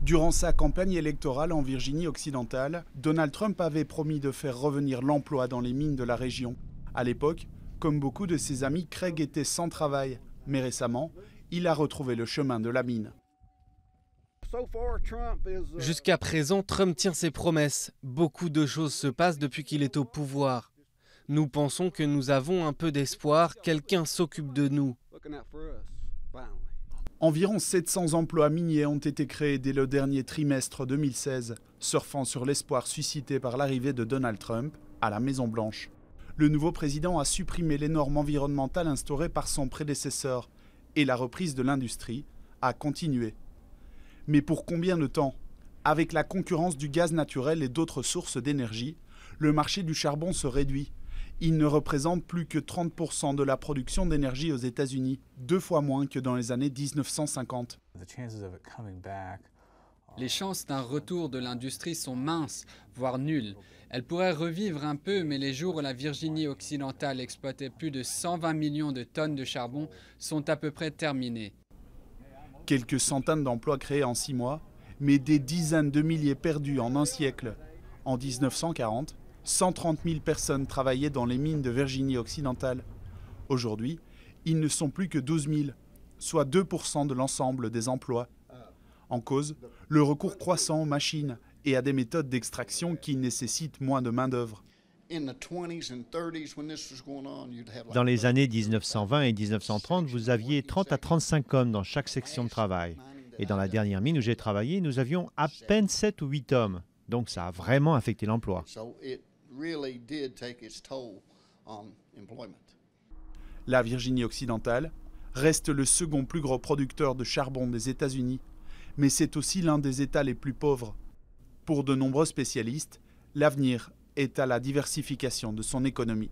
Durant sa campagne électorale en Virginie occidentale, Donald Trump avait promis de faire revenir l'emploi dans les mines de la région. À l'époque, comme beaucoup de ses amis, Craig était sans travail. Mais récemment, il a retrouvé le chemin de la mine. Jusqu'à présent, Trump tient ses promesses. Beaucoup de choses se passent depuis qu'il est au pouvoir. Nous pensons que nous avons un peu d'espoir, quelqu'un s'occupe de nous. Environ 700 emplois miniers ont été créés dès le dernier trimestre 2016, surfant sur l'espoir suscité par l'arrivée de Donald Trump à la Maison-Blanche. Le nouveau président a supprimé les normes environnementales instaurées par son prédécesseur et la reprise de l'industrie a continué. Mais pour combien de temps ? Avec la concurrence du gaz naturel et d'autres sources d'énergie, le marché du charbon se réduit. Il ne représente plus que 30% de la production d'énergie aux États-Unis, 2 fois moins que dans les années 1950. Les chances d'un retour de l'industrie sont minces, voire nulles. Elle pourrait revivre un peu, mais les jours où la Virginie occidentale exploitait plus de 120 millions de tonnes de charbon sont à peu près terminés. Quelques centaines d'emplois créés en 6 mois, mais des dizaines de milliers perdus en un siècle. En 1940, 130 000 personnes travaillaient dans les mines de Virginie occidentale. Aujourd'hui, ils ne sont plus que 12 000, soit 2% de l'ensemble des emplois. En cause, le recours croissant aux machines et à des méthodes d'extraction qui nécessitent moins de main-d'œuvre. Dans les années 1920 et 1930, vous aviez 30 à 35 hommes dans chaque section de travail. Et dans la dernière mine où j'ai travaillé, nous avions à peine 7 ou 8 hommes. Donc ça a vraiment affecté l'emploi. La Virginie occidentale reste le second plus gros producteur de charbon des États-Unis, mais c'est aussi l'un des États les plus pauvres. Pour de nombreux spécialistes, l'avenir est à la diversification de son économie.